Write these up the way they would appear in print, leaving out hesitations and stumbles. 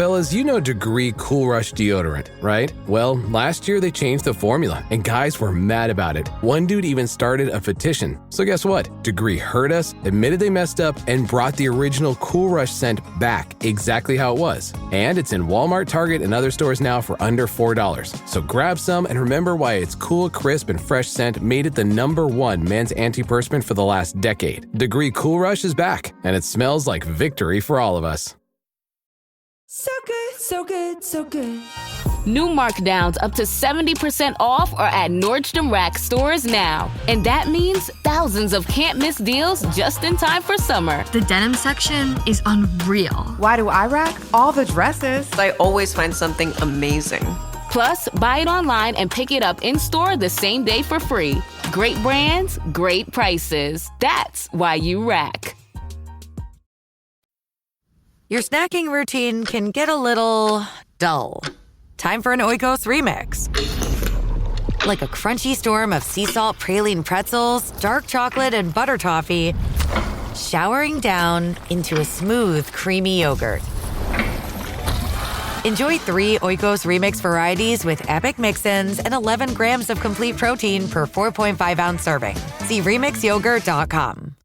Fellas, you know Degree Cool Rush deodorant, right? Well, last year they changed the formula, and guys were mad about it. One dude even started a petition. So guess what? Degree heard us, admitted they messed up, and brought the original Cool Rush scent back exactly how it was. And it's in Walmart, Target, and other stores now for under $4. So grab some and remember why its cool, crisp, and fresh scent made it the #1 men's antiperspirant for the last decade. Degree Cool Rush is back, and it smells like victory for all of us. So good, so good, so good. New markdowns up to 70% off are at Nordstrom Rack stores now. And that means thousands of can't-miss deals just in time for summer. The denim section is unreal. Why do I rack? All the dresses. I always find something amazing. Plus, buy it online and pick it up in-store the same day for free. Great brands, great prices. That's why you rack. Your snacking routine can get a little dull. Time for an Oikos remix. Like a crunchy storm of sea salt praline pretzels, dark chocolate, and butter toffee, showering down into a smooth, creamy yogurt. Enjoy 3 Oikos remix varieties with epic mix-ins and 11 grams of complete protein per 4.5-ounce serving. See remixyogurt.com.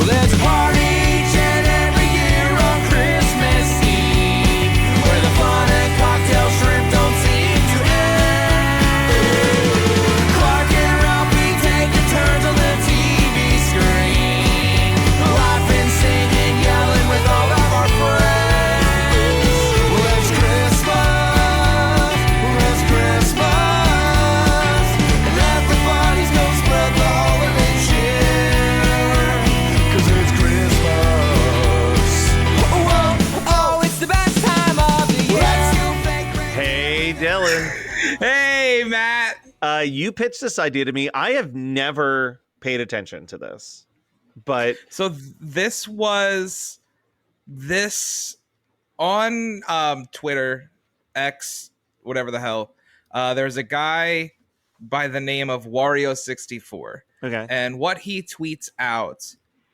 Let's party each and every year on Christmas Eve, where the fun and cocktail shrimp don't seem to end. Clark and Ralphie taking turns on the TV screen, laughing, singing, yelling with all of our friends. Well, it's Christmas, and let the parties go spread the holiday cheer. Hey, Dylan. Hey, Matt. You pitched this idea to me. I have never paid attention to this, but So this on Twitter, X, whatever the hell. There's a guy by the name of Wario64. okay. And what he tweets out,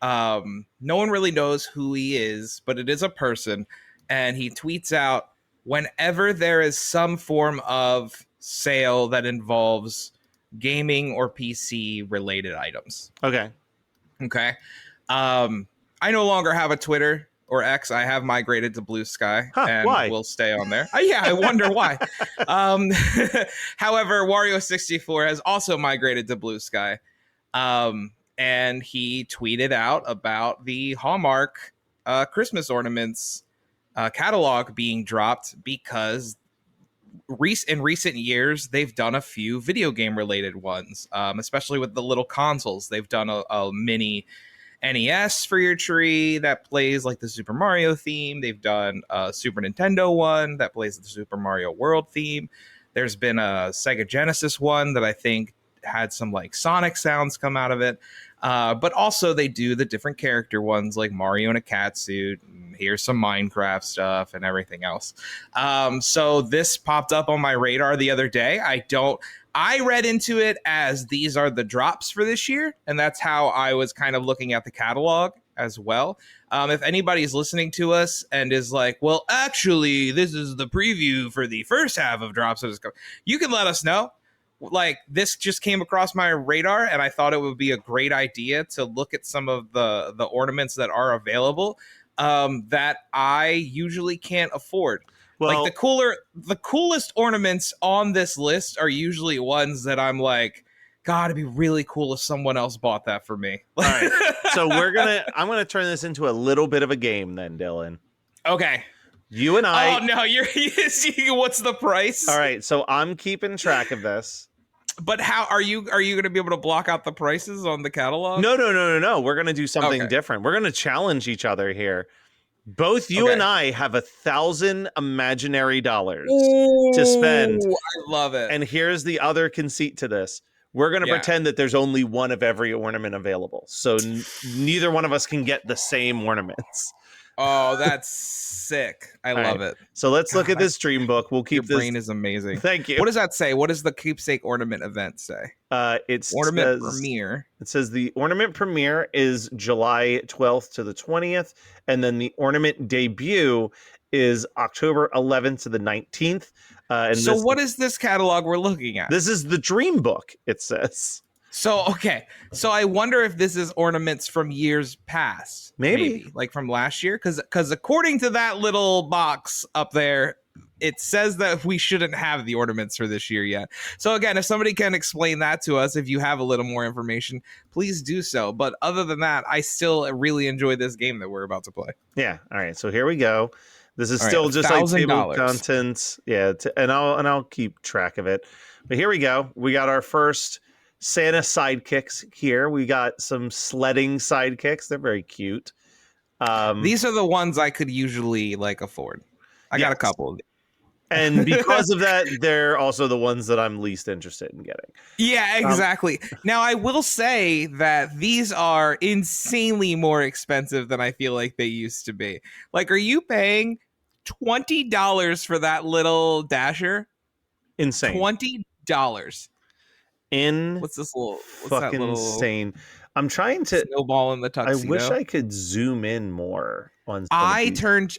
no one really knows who he is, but it is a person. And he tweets out, whenever there is some form of sale that involves gaming or PC related items. Okay. Okay. I no longer have a Twitter or X. I have migrated to Blue Sky and why? will stay on there. Yeah, I wonder why. However, Wario64 has also migrated to Blue Sky. And he tweeted out about the Hallmark Christmas ornaments catalog being dropped because in recent years they've done a few video game related ones, especially with the little consoles. They've done a mini NES for your tree that plays like the Super Mario theme. They've done a Super Nintendo one that plays the Super Mario World theme. There's been a Sega Genesis one that I think had some like Sonic sounds come out of it. But also they do the different character ones like Mario in a cat suit. And here's some Minecraft stuff and everything else. So this popped up on my radar the other day. I read into it as these are the drops for this year. And that's how I was kind of looking at the catalog as well. If anybody's listening to us and is like, well, actually, this is the preview for the first half of drops, you can let us know. Like, this just came across my radar, and I thought it would be a great idea to look at some of the ornaments that are available that I usually can't afford. Well, like the coolest ornaments on this list are usually ones that I'm like, God, it'd be really cool if someone else bought that for me. all right. So I'm gonna turn this into a little bit of a game then, Dylan. Okay. You and I. Oh no, what's the price? All right, so I'm keeping track of this. But how are you going to be able to block out the prices on the catalog? No. We're going to do something different. We're going to challenge each other here. Both you and I have 1,000 imaginary dollars to spend. I love it. And here's the other conceit to this. we're going to pretend that there's only one of every ornament available. So neither one of us can get the same ornaments. Oh, that's sick. I love it. So let's look at this dream book. We'll keep Your brain is amazing. Thank you. What does that say? What does the keepsake ornament event say? It's ornament premiere. It says the ornament premiere is July 12th to the 20th, and then the ornament debut is October 11th to the 19th. So what is this catalog we're looking at? This is the dream book, it says. So, okay. So I wonder if this is ornaments from years past. Maybe. Like from last year. Because according to that little box up there, it says that we shouldn't have the ornaments for this year yet. So again, if somebody can explain that to us, if you have a little more information, please do so. But other than that, I still really enjoy this game that we're about to play. Yeah. All right. So here we go. This is still just like table contents. Yeah. And I'll keep track of it. But here we go. We got our first Santa sidekicks here. We got some sledding sidekicks. They're very cute. These are the ones I could usually like afford. I got a couple. And because of that, they're also the ones that I'm least interested in getting. Yeah, exactly. Now, I will say that these are insanely more expensive than I feel like they used to be. Like, are you paying $20 for that little Dasher? Insane. $20. What's this little? What's fucking that little insane. I'm trying to snowball in the tuxedo. I wish I could zoom in more on. I turned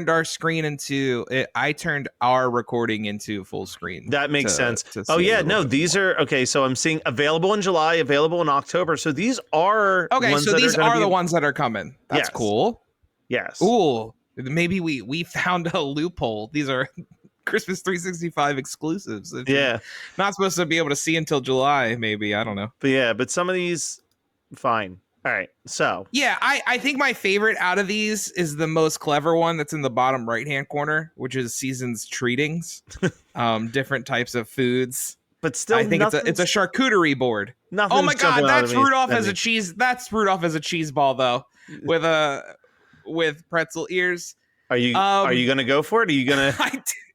our screen into it. I turned our recording into full screen. That makes sense. Oh yeah, no, these are okay. So I'm seeing available in July, available in October. So these are okay. So these are the ones that are coming. That's cool. Yes. Ooh, maybe we found a loophole. These are Christmas 365 exclusives. Yeah, not supposed to be able to see until July. Maybe, I don't know. But some of these, fine. All right, so yeah, I think my favorite out of these is the most clever one that's in the bottom right hand corner, which is Season's Treatings, different types of foods. But still, I think it's a charcuterie board. Oh my god, that's Rudolph as a cheese. That's Rudolph as a cheese ball though, with pretzel ears. Are you gonna go for it? Are you gonna?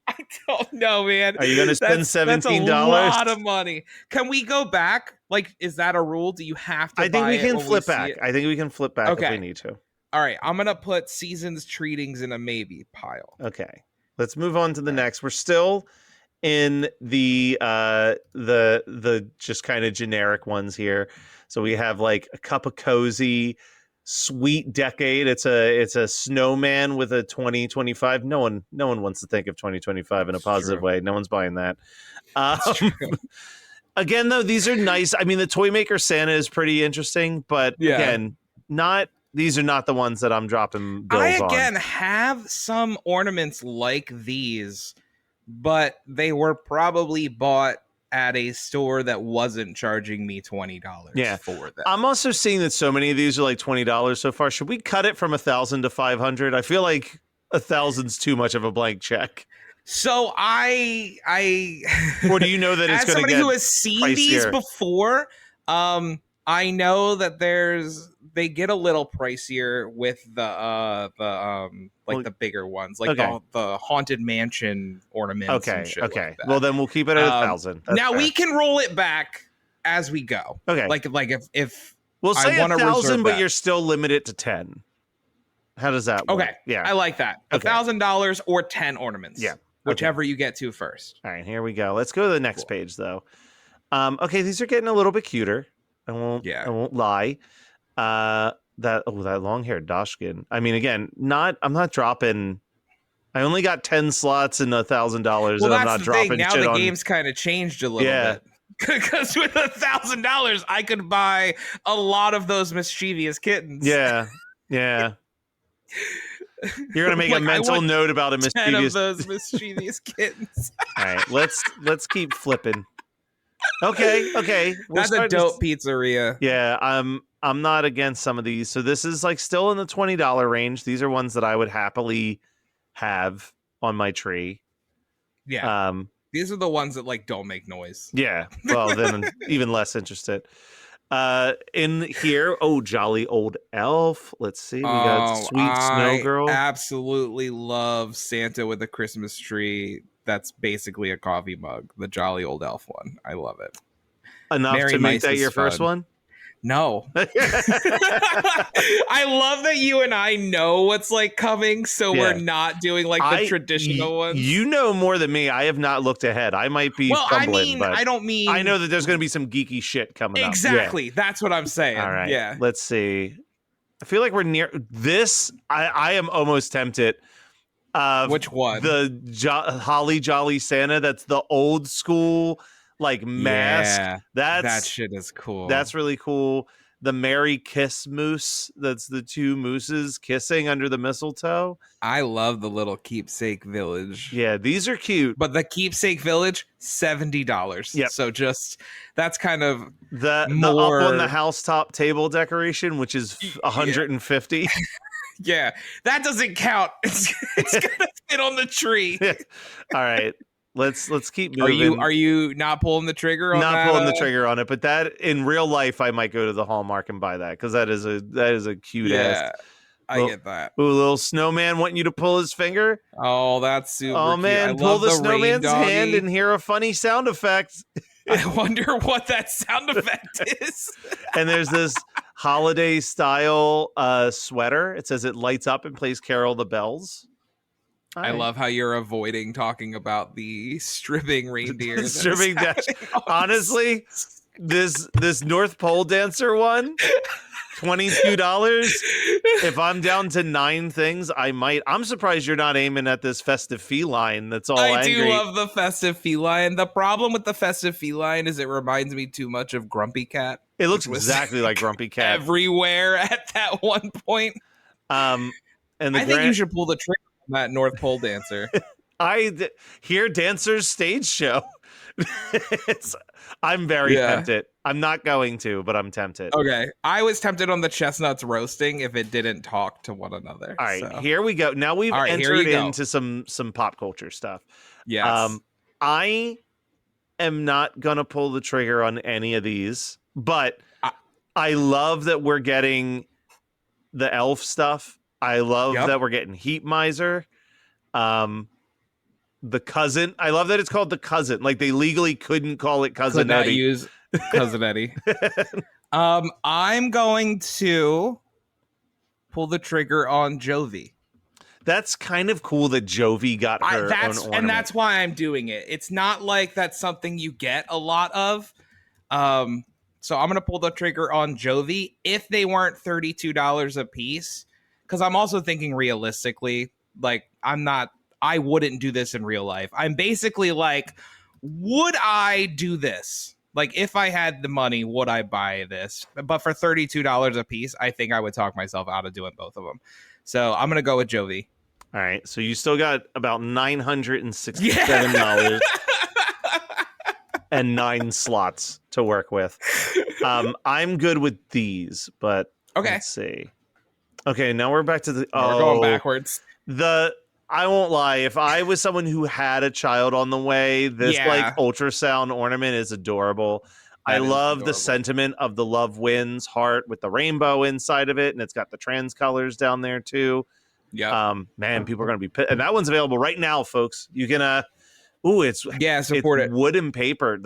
I don't know, man. Are you going to spend $17? That's a lot of money. Can we go back? Like, is that a rule? Do you have to? I think we can flip back. I think we can flip back if we need to. All right, I'm gonna put Season's Treatings in a maybe pile. Okay, let's move on to the next. We're still in the just kind of generic ones here. So we have like a cup of cozy. Sweet decade. It's a snowman with a 2025. No one wants to think of 2025 in a positive way. No one's buying that. Again, though, these are nice. I mean, the Toy Maker Santa is pretty interesting, but again, these are not the ones that I'm dropping bills on. Have some ornaments like these, but they were probably bought at a store that wasn't charging me $20 for them. I'm also seeing that so many of these are like $20 so far. Should we cut it from 1,000 to 500? I feel like 1,000's too much of a blank check. So I or do you know that it's going to get somebody who has seen pricier. These before? I know that they get a little pricier with the bigger ones, like the Haunted Mansion ornaments. Okay, and shit okay. Like that. Well, then we'll keep it at 1,000. Now we can roll it back as we go. Okay, like if we'll say 1,000, but that. You're still limited to 10. How does that work? Okay, yeah, I like that. $1,000 or 10 ornaments. Yeah, whichever you get to first. All right, here we go. Let's go to the next page, though. Okay, these are getting a little bit cuter. I won't lie. That long-haired Dashkin. I mean, again, I'm not dropping. I only got 10 slots and $1,000, and I'm not dropping thing. Now shit the on. game's kind of changed a little bit. Because with $1,000, I could buy a lot of those mischievous kittens. Yeah. You're gonna make a mental note about a mischievous. 10 of those mischievous kittens. All right, let's keep flipping. Okay. That's a dope pizzeria. Yeah, I'm not against some of these. So this is like still in the $20 range. These are ones that I would happily have on my tree. Yeah. These are the ones that like don't make noise. Yeah. Well, then I'm even less interested. In here, jolly old elf. Let's see. We got sweet snow girl. I absolutely love Santa with a Christmas tree. That's basically a coffee mug, the jolly old elf one. I love it. enough Mary to make Mice that is your first fun. one? No. I love that you and I know what's like coming, so we're not doing like the traditional ones. You know more than me. I have not looked ahead. I might be stumbling, but I don't mean I know that there's going to be some geeky shit coming up. exactly. Yeah. That's what I'm saying. All right. Yeah. Let's see. I feel like we're near this. I am almost tempted. Which one? The Holly Jolly Santa. That's the old school like mask. Yeah, that shit is cool. That's really cool. The Merry Kiss Moose. That's the two mooses kissing under the mistletoe. I love the little keepsake village. Yeah, these are cute. But the keepsake village, $70. Yep. So just that's kind of the more... up on the housetop table decoration, which is 150. Yeah, that doesn't count. It's gonna fit on the tree. All right. Let's keep moving. Are you not pulling the trigger on that? Not pulling the trigger on it, but that in real life I might go to the Hallmark and buy that because that is a cute ass. I get that. Ooh, little snowman wanting you to pull his finger. Oh, that's super Oh man, cute. pull the snowman's hand and hear a funny sound effect. I wonder what that sound effect is. And there's this holiday style sweater. It says it lights up and plays Carol the Bells. I love how you're avoiding talking about the stripping reindeer. Stripping dash. Honestly, this North Pole dancer one, $22. If I'm down to 9 things, I might. I'm surprised you're not aiming at this festive feline that's all angry. I do love the festive feline. The problem with the festive feline is it reminds me too much of Grumpy Cat. It looks exactly like Grumpy Cat everywhere at that one point. And I think you should pull the trigger on that North Pole dancer. I hear dancers stage show. I'm very tempted. I'm not going to, but I'm tempted. Okay. I was tempted on the chestnuts roasting if it didn't talk to one another. All right, here we go. Now we've entered into some pop culture stuff. Yes. I am not gonna pull the trigger on any of these, but I love that we're getting the elf stuff. I love that we're getting Heat Miser. The cousin. I love that it's called the cousin. Like they legally couldn't call it Cousin Could not Eddie. use Cousin Eddie. I'm going to pull the trigger on Jovi. That's kind of cool that Jovi got her own ornament. And that's why I'm doing it. It's not like that's something you get a lot of. So I'm going to pull the trigger on Jovi if they weren't $32 a piece. Because I'm also thinking realistically, like I wouldn't do this in real life. I'm basically like, would I do this? Like, if I had the money, would I buy this? But for $32 a piece, I think I would talk myself out of doing both of them. So I'm going to go with Jovi. All right. So you still got about $967 and 9 slots to work with. I'm good with these, but let's see. Okay, now we're back to the... we're going backwards. I won't lie. If I was someone who had a child on the way, this like ultrasound ornament is adorable. I love the sentiment of the Love Wins heart with the rainbow inside of it, and it's got the trans colors down there too. Yeah. Man, people are gonna be and that one's available right now, folks. You can support it. Wood and paper.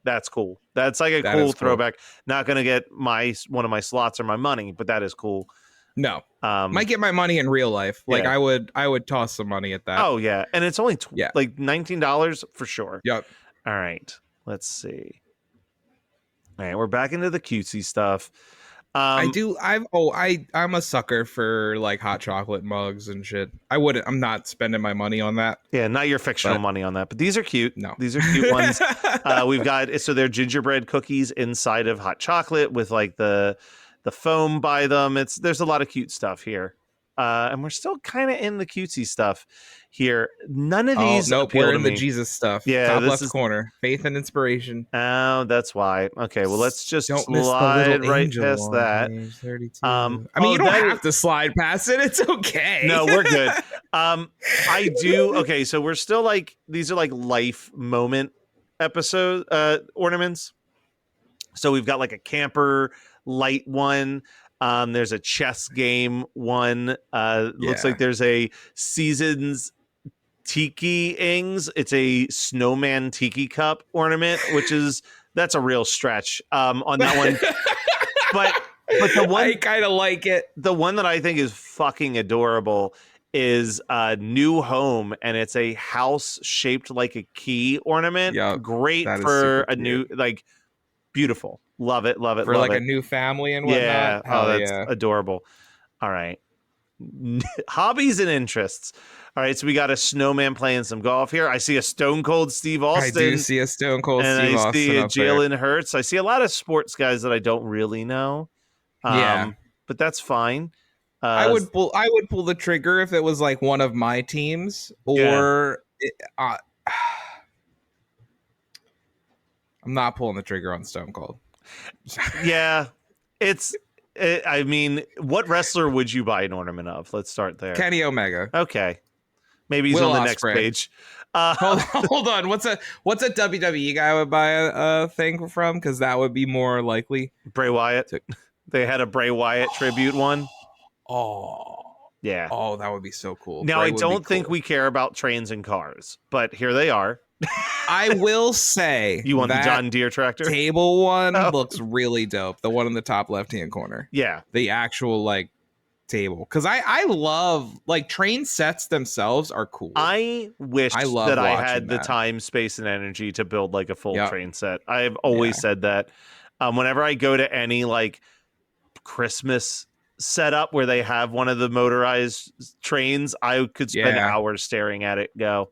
That's cool. That's like a cool throwback. Not gonna get one of my slots or my money, but that is cool. No, might get my money in real life. Like I would toss some money at that. Oh yeah, and it's only like $19 for sure. Yep. All right, let's see. All right, we're back into the cutesy stuff. I'm a sucker for like hot chocolate mugs and shit. I'm not spending my money on that. Yeah, not your fictional money on that, but these are cute. No, these are cute ones. We've got they're gingerbread cookies inside of hot chocolate with like the foam by them. There's a lot of cute stuff here. And we're still kind of in the cutesy stuff here. None of these. Nope, we're in the Jesus stuff. Yeah, top left corner. Faith and inspiration. Oh, that's why. Okay, well, let's just slide right past that. I mean, you don't have to slide past it. It's okay. No, we're good. I do. Okay, so we're still like these are like life moment episode ornaments. So we've got like a camper light one. There's a chess game one. Looks like there's a seasons Tiki Ings. It's a snowman tiki cup ornament, that's a real stretch on that one. But the one I kind of like it. The one that I think is fucking adorable is New Home, and it's a house shaped like a key ornament. Yep, Great that is for super a new, like, beautiful. Love it, love it, for love like it. a new family and whatnot. Yeah. Hell That's yeah. adorable. All right. Hobbies and interests. All right, so we got a snowman playing some golf here. I see a Stone Cold Steve Austin. I do see a Stone Cold and Steve I Austin see a up there. Jalen Hurts. I see a lot of sports guys that I don't really know. Yeah. But that's fine. I would pull the trigger if it was like one of my teams, or I'm not pulling the trigger on Stone Cold. Yeah, I mean, what wrestler would you buy an ornament of? Let's start there. Kenny Omega. Okay, maybe he's Will on the Ospreay. next page. Hold on. What's a WWE guy would buy a thing from? Because that would be more likely. Bray Wyatt. They had a Bray Wyatt tribute one. Yeah. Oh, that would be so cool. Now, I don't think we care about trains and cars, but here they are. I will say you want the that John Deere tractor table one looks really dope. The one in the top left-hand corner. Yeah. The actual like table. Because I love like train sets themselves are cool. I wish love that I watching had the that. time, space, and energy to build like a full Yep. train set. I've always said that. Whenever I go to any like Christmas setup where they have one of the motorized trains, I could spend hours staring at it go.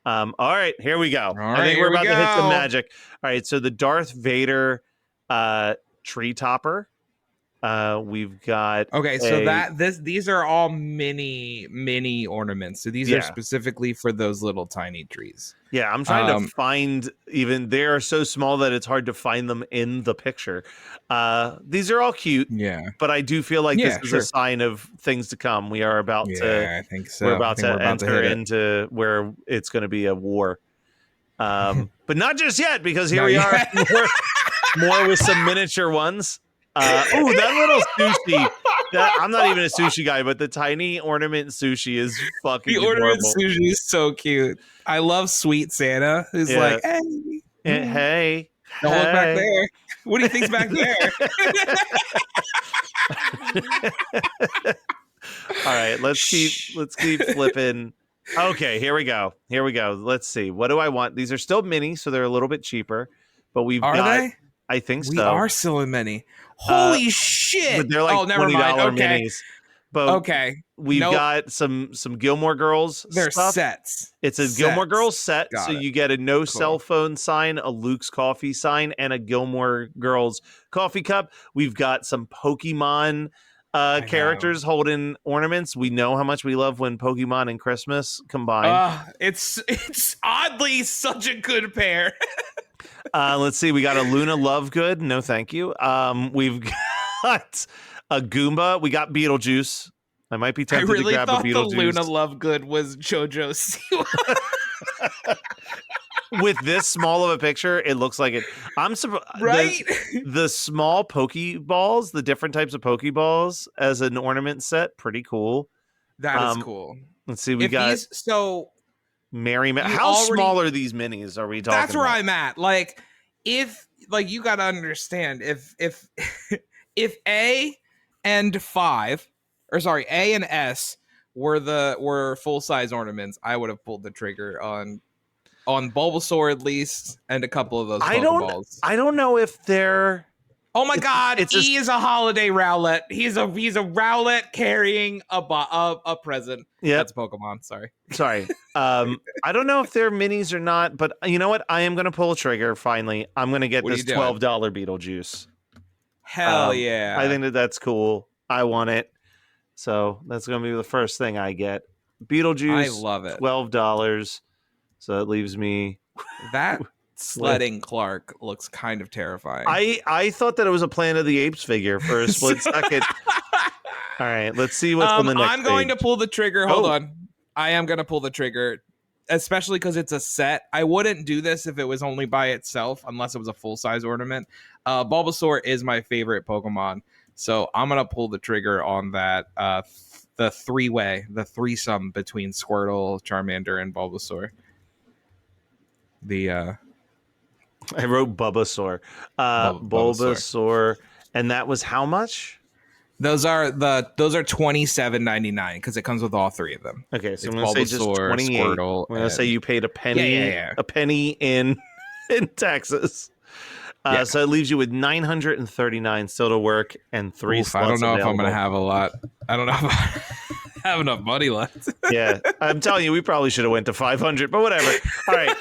All right, here we go. I think we're about to hit some magic. All right, so the Darth Vader tree topper. We've got so these are all mini ornaments. So these are specifically for those little tiny trees. Yeah, I'm trying to find they are so small that it's hard to find them in the picture. These are all cute. Yeah. But I do feel like this is a sign of things to come. We are about to I think so. We're about to enter hit it. into where it's going to be a war. But not just yet, because here Not we yet. are more with some miniature ones. That little sushi. I'm not even a sushi guy, but the tiny ornament sushi is fucking The ornament adorable. sushi is so cute. I love Sweet Santa, who's like, hey, don't look back there. What do you think's back there? All right, let's keep flipping. Okay, here we go. Let's see. What do I want? These are still mini, so they're a little bit cheaper. But Are they? I think so. We are still in many. Holy shit! But they're like never mind. $20 Okay. minis. But we've got some Gilmore Girls They're stuff. sets. It's a Gilmore Girls set, Got so it. you get a no cell phone sign, a Luke's coffee sign, and a Gilmore Girls coffee cup. We've got some Pokemon characters holding ornaments. We know how much we love when Pokemon and Christmas combine. It's oddly such a good pair. Let's see. We got a Luna Lovegood. No, thank you. We've got a Goomba. We got Beetlejuice. I might be I tempted really to grab a thought the Beetlejuice. Luna Lovegood was JoJo Siwa. With this small of a picture, it looks like it. I'm surprised. Right? The small Pokeballs, the different types of Pokeballs as an ornament set, pretty cool. That is cool. Let's see. We got Mary. How small are these minis? Are we talking? That's where about? I'm at. Like, if you got to understand, if A and S were full size ornaments, I would have pulled the trigger on Bulbasaur at least, and a couple of those Pokeballs. I don't know if they're. Oh my God! He is a holiday Rowlet. He's a Rowlet carrying a present. Yeah, that's Pokemon. Sorry. I don't know if they're minis or not, but you know what? I am going to pull a trigger. Finally, I'm going to get this $12 Beetlejuice. Hell yeah! I think that's cool. I want it, so that's going to be the first thing I get. Beetlejuice. I love it. $12. So that leaves me that. Sledding Clark looks kind of terrifying. I thought that it was a Planet of the Apes figure for a split second. All right, let's see what's on the next I'm going page. to pull the trigger. Hold on. I am going to pull the trigger, especially because it's a set. I wouldn't do this if it was only by itself, unless it was a full-size ornament. Bulbasaur is my favorite Pokemon, so I'm going to pull the trigger on that the three-way, the threesome between Squirtle, Charmander, and Bulbasaur. I wrote Bulbasaur. Bulbasaur, and that was how much? Those are $27.99 because it comes with all three of them. Okay, so It's I'm going to say just Bulbasaur, 28. Squirtle, I'm going to say you paid a penny, a penny in Texas. So it leaves you with 939 still to work and 3 slots I don't know available. if I'm going to have a lot. I don't know if I have enough money left. Yeah, I'm telling you, we probably should have went to 500, but whatever. All right,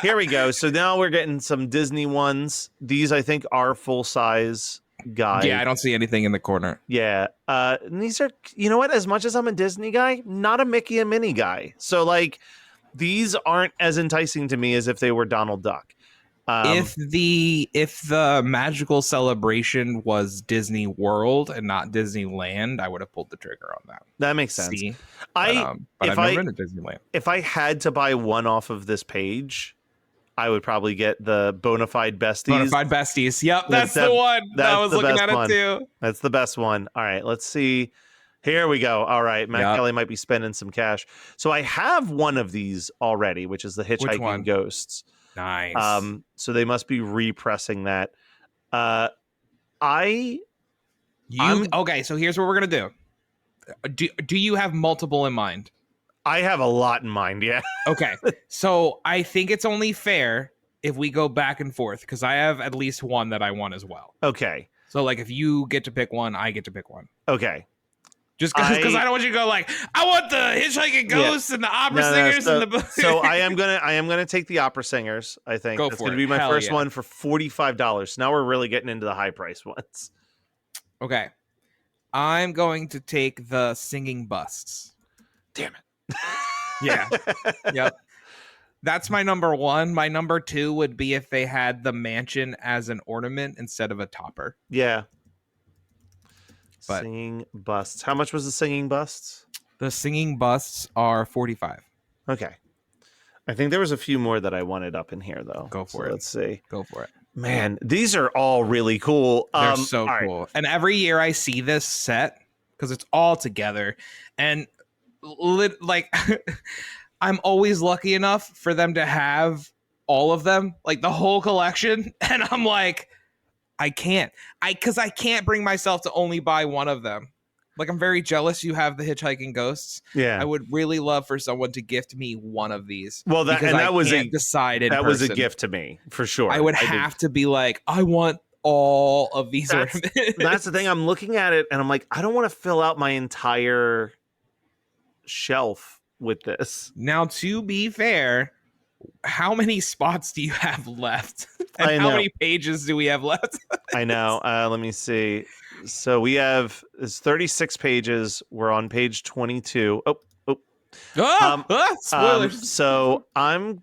here we go. So now we're getting some Disney ones. These, I think, are full-size guide. Yeah, I don't see anything in the corner. Yeah. And these are, you know what? As much as I'm a Disney guy, not a Mickey and Minnie guy. So, like, these aren't as enticing to me as if they were Donald Duck. If the magical celebration was Disney World and not Disneyland, I would have pulled the trigger on that. That makes sense. See? But I've never been to Disneyland. If I had to buy one off of this page, I would probably get the Bonafide Besties. Bonafide Besties. Yep, that's the one. I was looking at it too. That's the best one. All right, let's see. Here we go. All right, Matt Kelly might be spending some cash. So I have one of these already, which is the Hitchhiking Ghosts. Nice. So they must be repressing that. Okay, so here's what we're gonna do. Do you have multiple in mind? I have a lot in mind, yeah. Okay, so I think it's only fair if we go back and forth because I have at least one that I want as well. Okay. So like if you get to pick one, I get to pick one. Okay. Just because I don't want you to go like, I want the Hitchhiking Ghosts and the opera singers and the. So I am gonna take the opera singers. I think that's gonna be my first one for $45. So now we're really getting into the high price ones. Okay, I'm going to take the singing busts. Damn it. Yeah. Yep. That's my number one. My number two would be if they had the mansion as an ornament instead of a topper. Yeah. But singing busts. How much was the singing busts? The singing busts are $45. Okay. I think there was a few more that I wanted up in here, though. Go for it. Let's see. Go for it. Man, these are all really cool. They're so cool. Right. And every year I see this set because it's all together. And I'm always lucky enough for them to have all of them, like the whole collection. And I'm like, I can't bring myself to only buy one of them. Like, I'm very jealous you have the Hitchhiking Ghosts. Yeah. I would really love for someone to gift me one of these. Well, that was a gift to me for sure. I would have to be like, I want all of these ornaments. That's the thing. I'm looking at it and I'm like, I don't want to fill out my entire shelf with this. Now, to be fair, how many spots do you have left? And how many pages do we have left? I know. Let me see. So we have 36 pages. We're on page 22. Spoilers. So I'm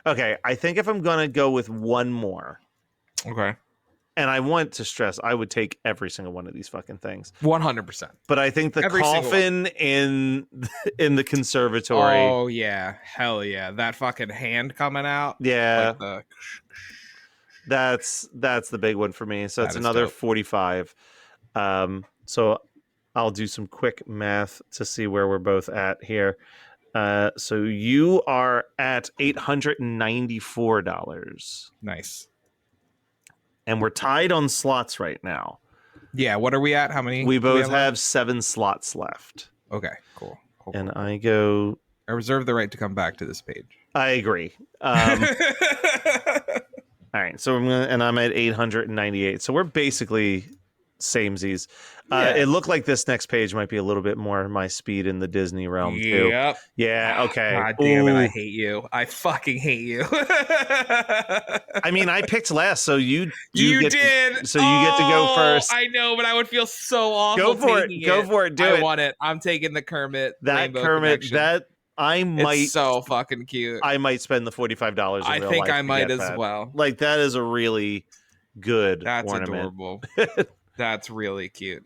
okay. I think if I'm gonna go with one more, okay. And I want to stress, I would take every single one of these fucking things. 100%. But I think the coffin in the conservatory. Oh, yeah. Hell yeah. That fucking hand coming out. Yeah. Like that's the big one for me. So it's another dope. 45. So I'll do some quick math to see where we're both at here. So you are at $894. Nice. And we're tied on slots right now. Yeah, what are we at? How many? We both have 7 slots left. Okay, cool. And I go... I reserve the right to come back to this page. I agree. All right, so I'm at 898. So we're basically samesies. It looked like this next page might be a little bit more my speed in the Disney realm too. Yep. Yeah. Okay. God damn it! I hate you. I fucking hate you. I mean, I picked last, so you did. So you get to go first. I know, but I would feel so awful. Go for it. Go for it. I want it. I'm taking the Kermit. That Kermit. Connection. That I might. It's so fucking cute. I might spend the $45. I think I might as well. Like that is a really good. That's ornament. Adorable. That's really cute.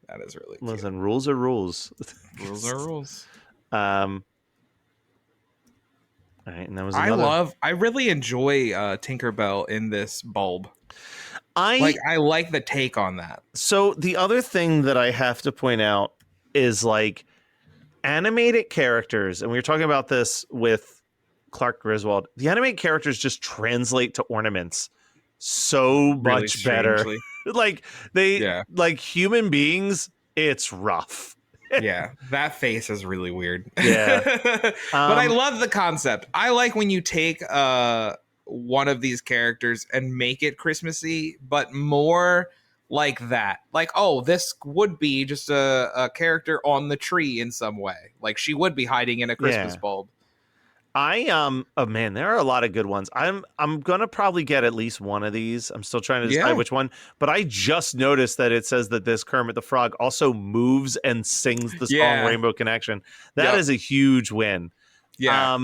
That is really cute. Listen, rules are rules. Rules are rules. All right, and that was another. I really enjoy Tinkerbell in this bulb. I like the take on that. So the other thing that I have to point out is like animated characters, and we were talking about this with Clark Griswold. The animated characters just translate to Ornaments so Really much better. strangely. Like like human beings, it's rough. Yeah, that face is really weird. Yeah. But I love the concept. I like when you take one of these characters and make it Christmassy, but more like that. Like, oh, this would be just a character on the tree in some way. Like she would be hiding in a Christmas bulb. Oh man, there are a lot of good ones. I'm gonna probably get at least one of these. I'm still trying to decide which one, but I just noticed that it says that this Kermit the Frog also moves and sings the song Rainbow Connection. That is a huge win. Yeah.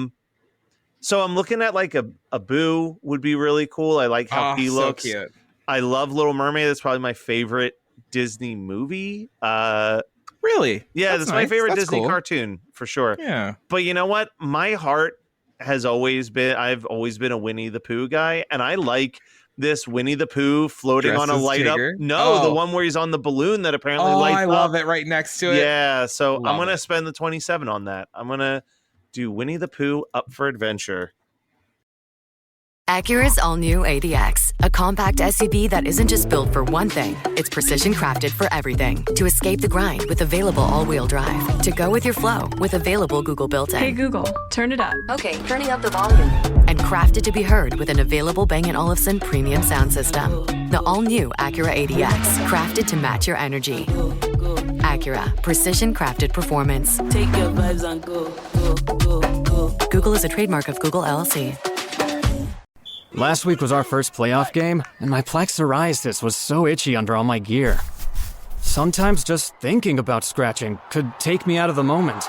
So I'm looking at like a Boo would be really cool. I like how he looks. So cute. I love Little Mermaid. That's probably my favorite Disney movie. Really? Yeah, that's my favorite Disney cool. cartoon for sure. Yeah. But you know what? My heart has always been, I've always been a Winnie the Pooh guy, and I like this Winnie the Pooh floating Dressed on a as light Tigger? up. No, the one where he's on the balloon that apparently lights up. I love it right next to it. Yeah, so I'm going to it. spend the 27 on that. I'm going to do Winnie the Pooh Up for Adventure. Acura's all-new ADX, a compact SUV that isn't just built for one thing, it's precision crafted for everything. To escape the grind with available all-wheel drive. To go with your flow with available Google built-in. Hey Google, turn it up. Okay, turning up the volume. And crafted to be heard with an available Bang & Olufsen premium sound system. The all-new Acura ADX, crafted to match your energy. Acura, precision crafted performance. Take your vibes and go, go, go, go. Google is a trademark of Google LLC. Last week was our first playoff game, and my plaque psoriasis was so itchy under all my gear. Sometimes just thinking about scratching could take me out of the moment.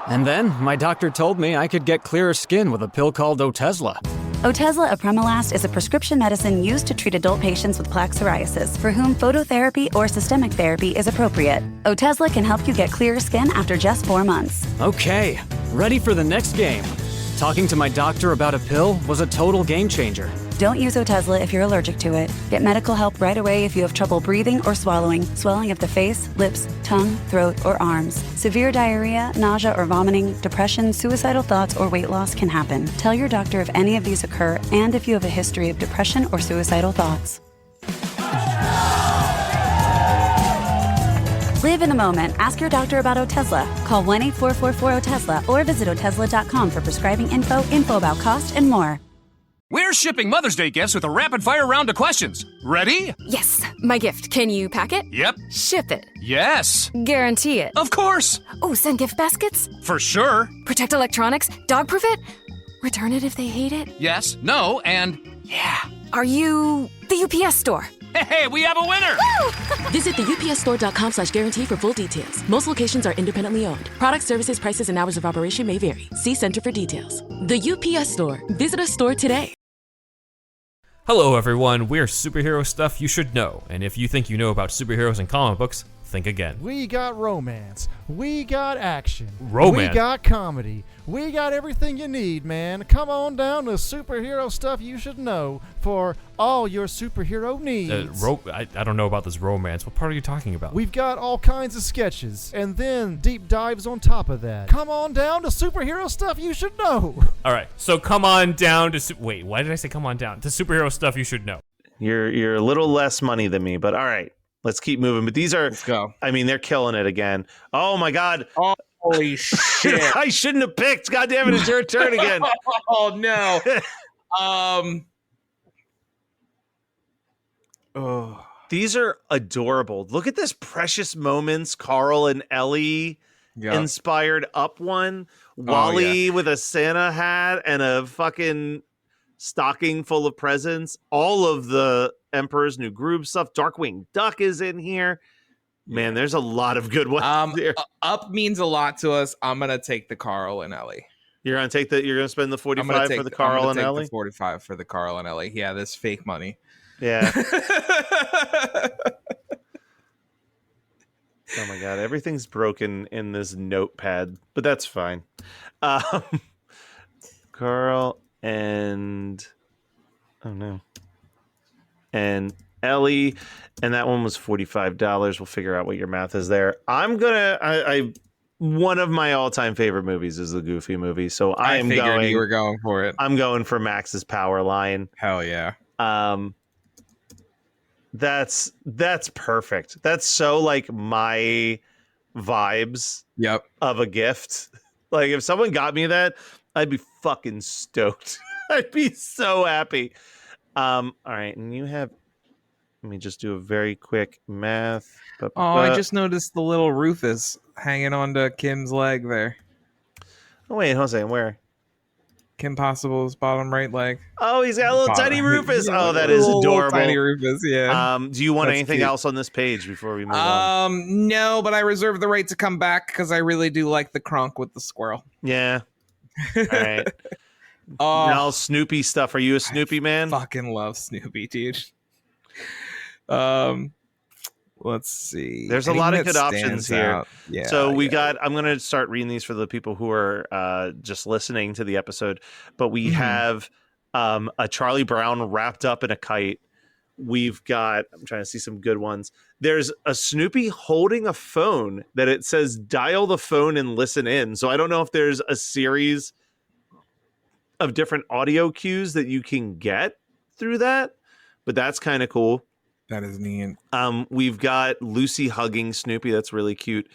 And then my doctor told me I could get clearer skin with a pill called Otezla. Otezla apremilast is a prescription medicine used to treat adult patients with plaque psoriasis for whom phototherapy or systemic therapy is appropriate. Otezla can help you get clearer skin after just 4 months. Okay, ready for the next game. Talking to my doctor about a pill was a total game changer. Don't use Otezla if you're allergic to it. Get medical help right away if you have trouble breathing or swallowing, swelling of the face, lips, tongue, throat, or arms. Severe diarrhea, nausea or vomiting, depression, suicidal thoughts, or weight loss can happen. Tell your doctor if any of these occur and if you have a history of depression or suicidal thoughts. Live in the moment. Ask your doctor about Otezla. Call 1-844-4-OTEZLA or visit Otezla.com for prescribing info about cost, and more. We're shipping Mother's Day gifts with a rapid-fire round of questions. Ready? Yes, my gift. Can you pack it? Yep. Ship it? Yes. Guarantee it? Of course. Oh, send gift baskets? For sure. Protect electronics? Dog-proof it? Return it if they hate it? Yes, no, and yeah. Are you the UPS store? Hey, we have a winner! Visit theupsstore.com/guarantee for full details. Most locations are independently owned. Product, services, prices, and hours of operation may vary. See Center for details. The UPS Store. Visit a store today. Hello everyone, we're Superhero Stuff You Should Know, and if you think you know about superheroes and comic books, think again. We got romance. We got action. Romance? We got comedy. We got everything you need, man. Come on down to Superhero Stuff You Should Know for all your superhero needs. I don't know about this romance. What part are you talking about? We've got all kinds of sketches, and then deep dives on top of that. Come on down to Superhero Stuff You Should Know. All right, so come on down to... Wait, why did I say come on down? To Superhero Stuff You Should Know. You're a little less money than me, but all right. Let's keep moving. But these are... Let's go. I mean, they're killing it again. Oh, my God. Holy shit. I shouldn't have picked. God damn it, it's your turn again. Oh, no. These are adorable. Look at this Precious Moments, Carl and Ellie inspired up one. Wally with a Santa hat and a fucking stocking full of presents. All of the Emperor's New Groove stuff. Darkwing Duck is in here. Man, there's a lot of good ones here. Up means a lot to us. I'm gonna take the Carl and Ellie. You're gonna take you're gonna spend the 45 for the Carl and Ellie? The 45 for the Carl and Ellie. Yeah, this fake money. Yeah. Oh my God, everything's broken in this notepad, but that's fine. Carl and and Ellie, and that one was $45. We'll figure out what your math is there. I'm gonna one of my all-time favorite movies is the Goofy movie, so I figured you were going for it. I'm going for Max's Power Line. Hell yeah. That's perfect. That's so like my vibes of a gift. Like if someone got me that, I'd be fucking stoked. I'd be so happy. All right, and you have, let me just do a very quick math. I just noticed the little Rufus hanging onto Kim's leg there. Oh wait, hold on a second, where? Kim Possible's bottom right leg. Oh, he's got a little tiny Rufus. Yeah, oh, that is adorable. Tiny Rufus, yeah. Do you want That's anything cute. else on this page before we move on? No, but I reserve the right to come back because I really do like the Kronk with the squirrel. Yeah. All right. Now Snoopy stuff. Are you a Snoopy man? Fucking love Snoopy, dude. Let's see. There's a lot of good options here. Out. Yeah. So we got, I'm going to start reading these for the people who are just listening to the episode, but we have a Charlie Brown wrapped up in a kite. We've got, I'm trying to see some good ones. There's a Snoopy holding a phone that it says dial the phone and listen in. So I don't know if there's a series of different audio cues that you can get through that, but that's kind of cool. That is neat. We've got Lucy hugging Snoopy. That's really cute.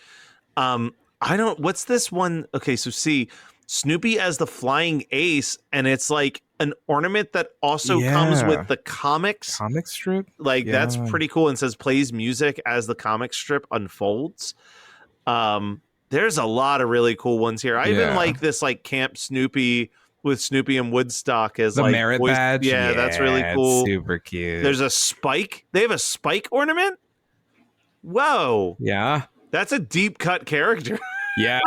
What's this one? Okay, so see, Snoopy as the flying ace, and it's like an ornament that also comes with the comic strip. Like that's pretty cool, and says plays music as the comic strip unfolds. There's a lot of really cool ones here. I even like this like Camp Snoopy with Snoopy and Woodstock as the like merit badge. Yeah, that's really cool. Super cute. There's a spike. They have a spike ornament. Whoa. Yeah. That's a deep cut character. Yeah.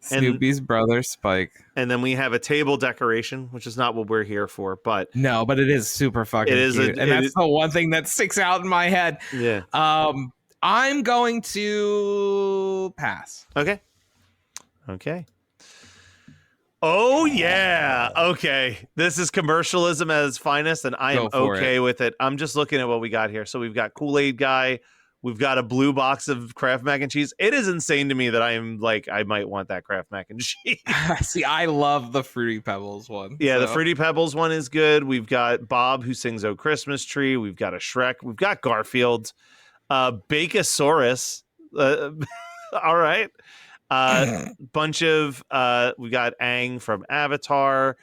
Snoopy's brother Spike. And then we have a table decoration, which is not what we're here for, but no, but it is super fucking cute. And that's the one thing that sticks out in my head. Yeah. I'm going to pass. Okay. Oh yeah. Okay. This is commercialism at its finest, and I am okay with it. I'm just looking at what we got here. So we've got Kool-Aid guy. We've got a blue box of Kraft mac and cheese. It is insane to me that I am like, I might want that Kraft mac and cheese. See, I love the Fruity Pebbles one. Yeah, the Fruity Pebbles one is good. We've got Bob who sings "Oh Christmas Tree." We've got a Shrek. We've got Garfield. Bakeosaurus. All right. Bunch of we got Aang from Avatar,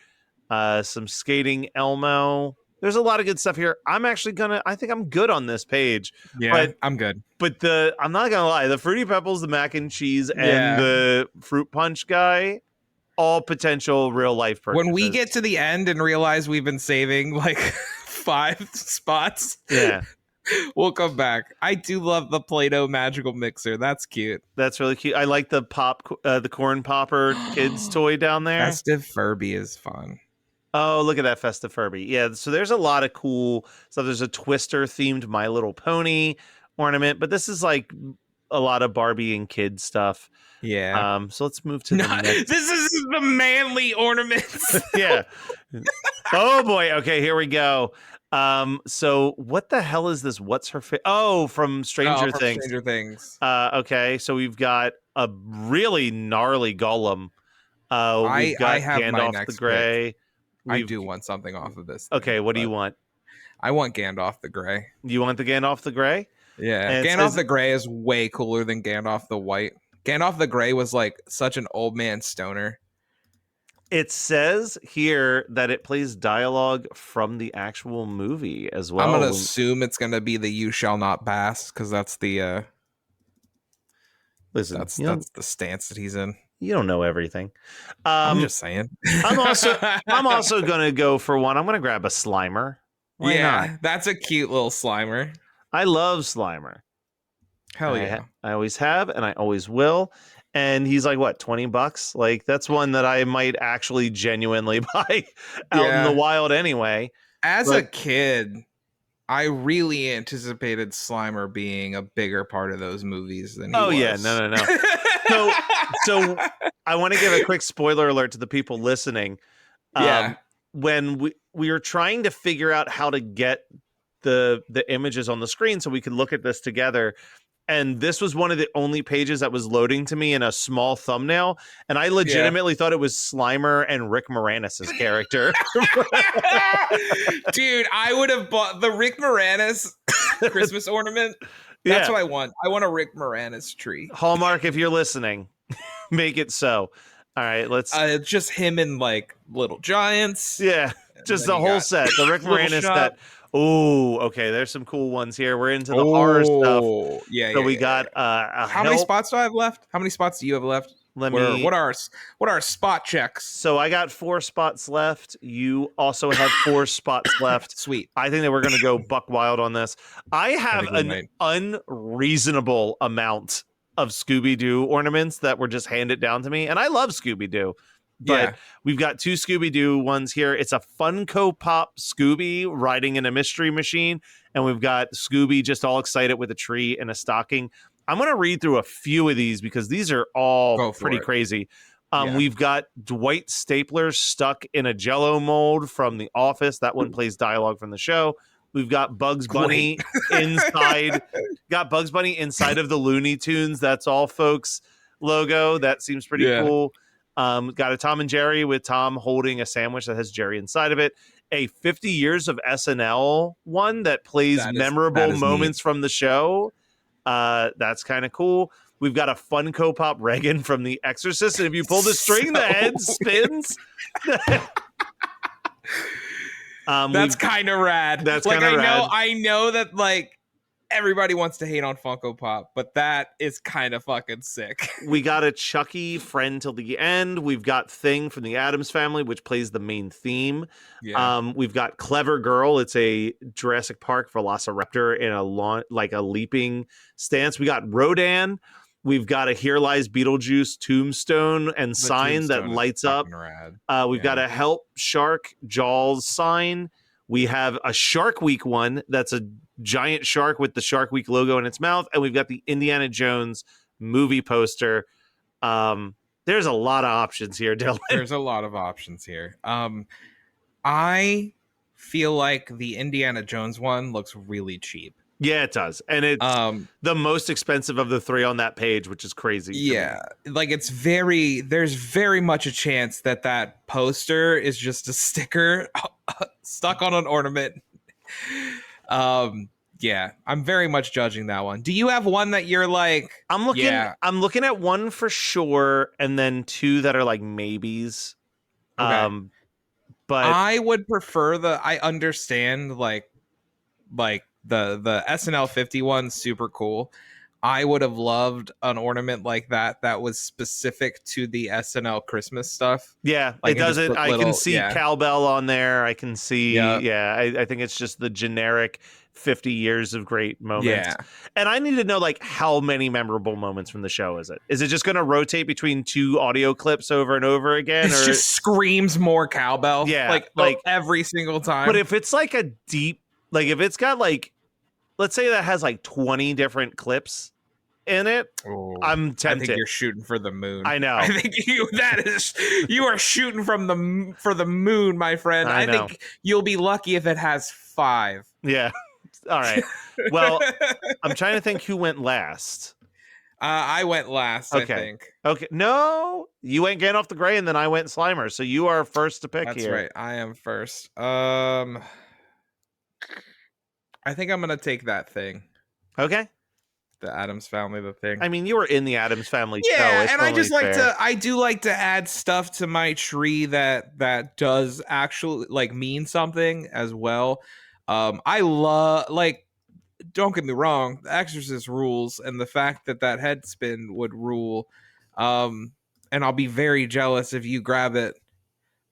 some skating Elmo. There's a lot of good stuff here. I'm actually I think I'm good on this page. Yeah, but, I'm good. But I'm not gonna lie, the Fruity Pebbles, the mac and cheese, and the fruit punch guy, all potential real life purchases. When we get to the end and realize we've been saving like 5 spots, we'll come back. I do love the Play-Doh magical mixer. That's cute. That's really cute. I like the the corn popper kids toy down there. Festive Furby is fun. Oh, look at that Festive Furby. Yeah, so there's a lot of cool stuff. There's a Twister themed My Little Pony ornament, but this is like a lot of Barbie and kid stuff. Yeah. So let's move to the next. This is the manly ornaments. Yeah. Oh boy. Okay, here we go. So what the hell is this? What's her face? Oh, from Stranger Things. Stranger Things. Okay, so we've got a really gnarly Gollum. We've got I have Gandalf my next the Grey. pick. I do want something off of this. Okay, what do you want? I want Gandalf the Grey. You want the Gandalf the Grey? Yeah, And Gandalf the Grey is way cooler than Gandalf the White. Gandalf the Grey was like such an old man stoner. It says here that it plays dialogue from the actual movie as well. I'm gonna assume it's gonna be the "You Shall Not Pass" because that's the listen. That's the stance that he's in. You don't know everything. I'm just saying. I'm also gonna go for one. I'm gonna grab a Slimer. Why not? That's a cute little Slimer. I love Slimer. Hell yeah. I always have, and I always will. And he's like, what, $20? Like, that's one that I might actually genuinely buy out in the wild anyway. As a kid, I really anticipated Slimer being a bigger part of those movies than he was. Yeah, no. So I want to give a quick spoiler alert to the people listening. When we were trying to figure out how to get the images on the screen so we could look at this together. And this was one of the only pages that was loading to me in a small thumbnail. And I legitimately thought it was Slimer and Rick Moranis' character. Dude, I would have bought the Rick Moranis Christmas ornament. That's what I want. I want a Rick Moranis tree. Hallmark, if you're listening, make it so. All right, let's. Just him and like Little Giants. Yeah, just the whole set. The Rick Moranis set. Oh, okay. There's some cool ones here. We're into the horror stuff. Yeah. So we got how many spots do I have left? How many spots do you have left? What are our spot checks? So I got 4 spots left. You also have 4 spots left. Sweet. I think that we're going to go buck wild on this. I have an unreasonable amount of Scooby-Doo ornaments that were just handed down to me, and I love Scooby-Doo. But we've got 2 Scooby-Doo ones here. It's a Funko Pop Scooby riding in a mystery machine. And we've got Scooby just all excited with a tree and a stocking. I'm going to read through a few of these because these are all pretty crazy. We've got Dwight Stapler stuck in a Jell-O mold from The Office. That one plays dialogue from the show. We've got Bugs Bunny inside. Got Bugs Bunny inside of the Looney Tunes That's All Folks logo. That seems pretty cool. Got a Tom and Jerry with Tom holding a sandwich that has Jerry inside of it. A 50 years of SNL one that plays memorable moments from the show. That's kind of cool. We've got a Funko Pop Reagan from The Exorcist, and if you pull the string, the head spins. That's kind of rad. That's like kind of rad. I know that like everybody wants to hate on Funko Pop, but that is kind of fucking sick. We got a Chucky friend till the end. We've got Thing from the Addams Family, which plays the main theme. Yeah. We've got Clever Girl. It's a Jurassic Park Velociraptor in a leaping stance. We got Rodan. We've got a Here Lies Beetlejuice tombstone and sign that lights up. We've got a Help Shark Jaws sign. We have a Shark Week one that's a giant shark with the Shark Week logo in its mouth. And we've got the Indiana Jones movie poster. There's a lot of options here, Dylan. There's a lot of options here. I feel like the Indiana Jones one looks really cheap. Yeah, it does. And it's the most expensive of the 3 on that page, which is crazy. Yeah. Like there's very much a chance that poster is just a sticker stuck on an ornament. Yeah, I'm very much judging that one. Do you have one that you're like, I'm looking at one for sure, and then 2 that are like maybes. Okay. But I would prefer I understand like the SNL 50 one, super cool. I would have loved an ornament like that was specific to the SNL Christmas stuff. Yeah, like it doesn't. I can see cowbell on there. I can see. I think it's just the generic 50 years of great moments. Yeah. And I need to know like how many memorable moments from the show is it? Is it just going to rotate between 2 audio clips over and over again? It just screams more cowbell. Yeah, like every single time. But if it's like a deep, like if it's got like, let's say that has like 20 different clips in it, I'm tempted. I think you're shooting for the moon. I know. I think you are shooting for the moon, my friend. I think you'll be lucky if it has 5. Yeah. All right. Well, I'm trying to think who went last. I went last, okay. I think. Okay. No, you went Gandalf the Grey, and then I went Slimer. So you are first to pick. That's here. right. I am first. I think I'm gonna take that Thing. Okay. The Addams Family, the Thing. I mean, you were in the Addams Family show. Yeah, it's and I just fair. I do like to add stuff to my tree that does actually like mean something as well. I love, like, don't get me wrong, The Exorcist rules, and the fact that head spin would rule. And I'll be very jealous if you grab it.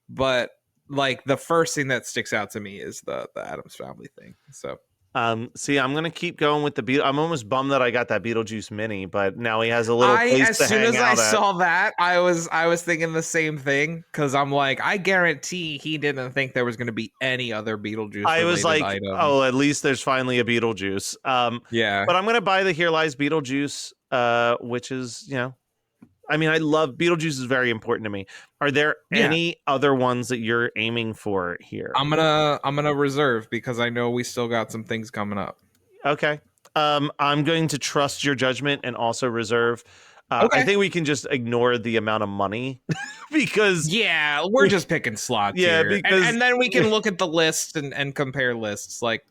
But like the first thing that sticks out to me is the Addams Family thing. So see, I'm gonna keep going with the I'm almost bummed that I got that Beetlejuice mini, but now he has a little place to hang out. As soon as I saw that, I was thinking the same thing, because I'm like, I guarantee he didn't think there was going to be any other Beetlejuice. I was like, item. Oh, at least there's finally a Beetlejuice. Yeah, but I'm gonna buy the Here Lies Beetlejuice, which is, I mean, I love Beetlejuice is very important to me. Are there any other ones that you're aiming for here? I'm gonna reserve because I know we still got some things coming up. Okay. I'm going to trust your judgment and also reserve. Okay. I think we can just ignore the amount of money because we're just picking slots here. Because and then we can look at the list and compare lists. Like,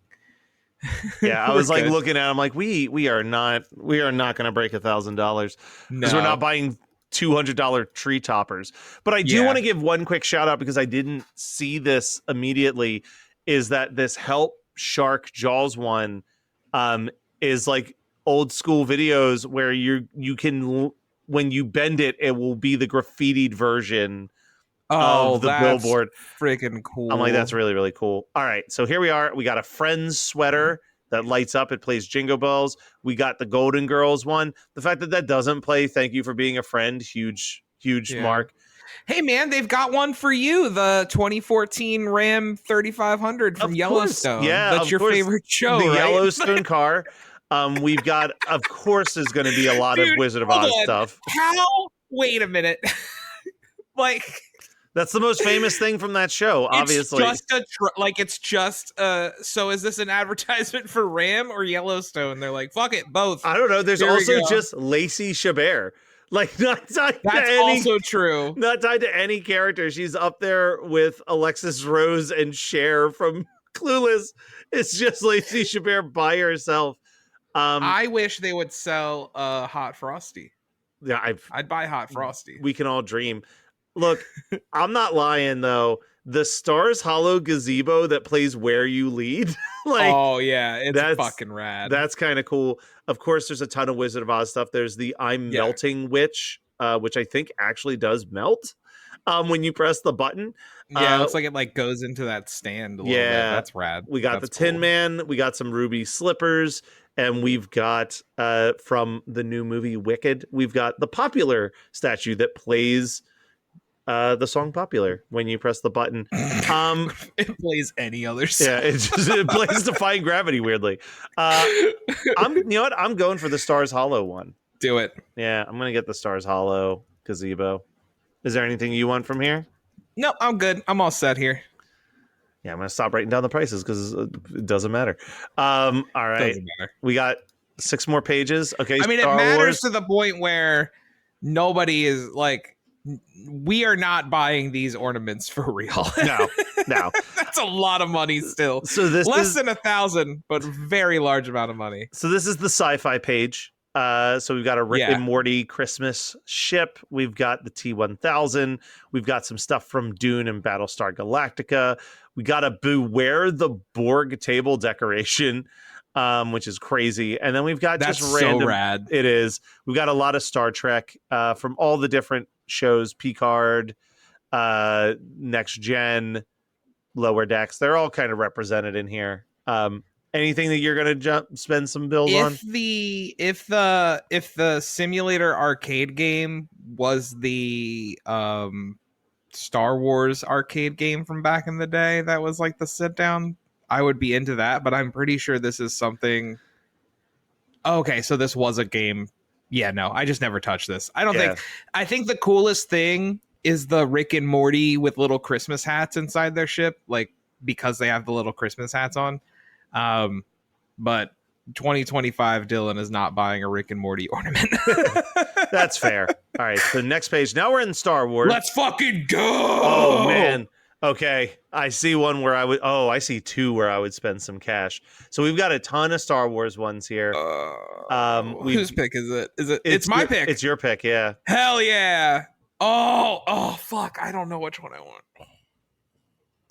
I was like good. looking at. I'm like, we are not going to break $1,000 because we're not buying $200 tree toppers. But I do want to give one quick shout out because I didn't see this immediately. Is that this Help Shark Jaws one? Is like old school videos where you can when you bend it, it will be the graffitied version of the billboard. Freaking cool. I'm like, that's really, really cool. All right, so here we are. We got a Friends sweater that lights up. It plays Jingle Bells. We got the Golden Girls one. The fact that doesn't play Thank You for Being a Friend, huge mark. Hey man, they've got one for you. The 2014 Ram 3500 from Yellowstone. Yeah, that's your favorite show, the right? Yellowstone car. We've got, of course, there's going to be a lot of Wizard of Oz stuff. How? Wait a minute. Like, that's the most famous thing from that show, obviously. It's just so is this an advertisement for Ram or Yellowstone? They're like, fuck it, both. I don't know. There's also just Lacey Chabert. Like, not tied That's to any, also true. Not tied to any character. She's up there with Alexis Rose and Cher from Clueless. It's just Lacey Chabert by herself. I wish they would sell Hot Frosty. Yeah, I'd buy Hot Frosty. We can all dream. Look, I'm not lying though. The Stars Hollow gazebo that plays Where You Lead. Like, oh yeah, it's fucking rad. That's kind of cool. Of course, there's a ton of Wizard of Oz stuff. There's the I'm Melting Witch, which I think actually does melt when you press the button. Yeah, it looks like it like goes into that stand a little bit. That's rad. We got the Tin Man. We got some ruby slippers. And we've got, from the new movie Wicked, we've got the Popular statue that plays the song Popular when you press the button. It plays any other song. Yeah, it plays Defying Gravity, weirdly. You know what? I'm going for the Stars Hollow one. Do it. Yeah, I'm going to get the Stars Hollow gazebo. Is there anything you want from here? No, I'm good. I'm all set here. Yeah, I'm going to stop writing down the prices because it doesn't matter. All right. Doesn't matter. We got 6 more pages. Okay. I mean, Star it matters Wars. to the point where nobody is like, we are not buying these ornaments for real. No. That's a lot of money still. So this less than 1,000, but very large amount of money. So this is the sci-fi page. So we've got a Rick and Morty Christmas ship. We've got the T-1000. We've got some stuff from Dune and Battlestar Galactica. We got a Beware the Borg table decoration, which is crazy. And then we've got just random. So rad. It is. We've got a lot of Star Trek from all the different shows: Picard, Next Gen, Lower Decks. They're all kind of represented in here. Anything that you're gonna spend some bills on? If the simulator arcade game was the Star Wars arcade game from back in the day, that was like the sit down, I would be into that. But I'm pretty sure this is something. Okay, so this was a game. Yeah, no, I just never touched this. I don't think. I think the coolest thing is the Rick and Morty with little Christmas hats inside their ship, like because they have the little Christmas hats on. But 2025 Dylan is not buying a Rick and Morty ornament. That's fair. All right, so next page. Now we're in Star Wars. Let's fucking go. Oh man. Okay, I see one where I see 2 where I would spend some cash. So we've got a ton of Star Wars ones here. Whose pick is it? It's my pick. It's your pick, yeah. Hell yeah. Oh fuck, I don't know which one I want.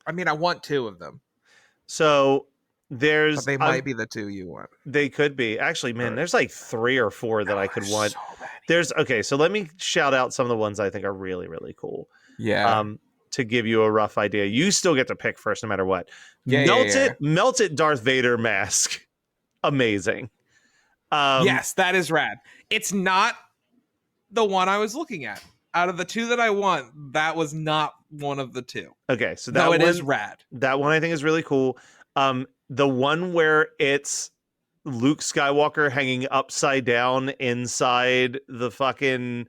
I mean, I want 2 of them. So but they might be the 2 you want. They could be. Actually, man, there's like 3 or 4 that I could want. So let me shout out some of the ones I think are really, really cool. Yeah. To give you a rough idea. You still get to pick first no matter what. Melted Darth Vader mask. Amazing. Yes, that is rad. It's not the one I was looking at. Out of the 2 that I want, that was not one of the 2. Okay, so that one is rad. That one I think is really cool. The one where it's Luke Skywalker hanging upside down inside the fucking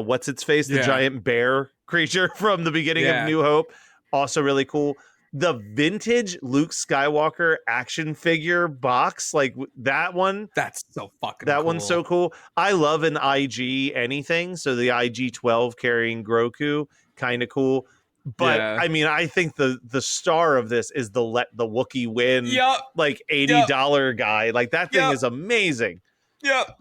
what's its face, the Yeah. giant bear creature from the beginning Yeah. of New Hope. Also really cool. The vintage Luke Skywalker action figure box, like that one. That's so fucking That cool. one's so cool. I love an IG anything. So the IG-12 carrying Grogu, kind of cool. But Yeah. I mean, I think the star of this is the Let the Wookiee Win, Yup. like $80 guy. Like that thing is amazing. Yep.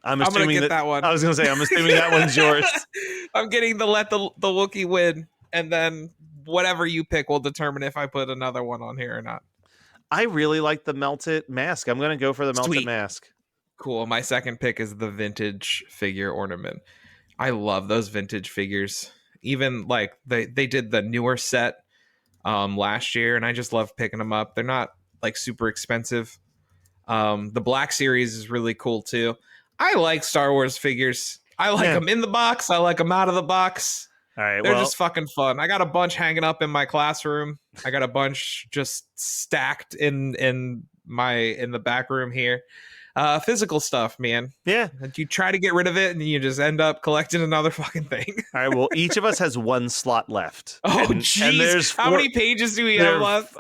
I'm gonna assuming get that one. I was gonna say I'm assuming that one's yours. I'm getting the Let the Wookiee Win, and then whatever you pick will determine if I put another one on here or not. I really like the melted mask. I'm gonna go for the melted Sweet. mask. Cool. My second pick is the vintage figure ornament. I love those vintage figures. Even like they did the newer set last year, and I just love picking them up. They're not like super expensive. The Black Series is really cool too. I like Star Wars figures. I like them in the box. I like them out of the box. All right, They're just fucking fun. I got a bunch hanging up in my classroom. I got a bunch just stacked in the back room here. Physical stuff, man. Yeah. You try to get rid of it and you just end up collecting another fucking thing. All right, well, each of us has one slot left. Oh, and jeez. there's How many pages do we have left?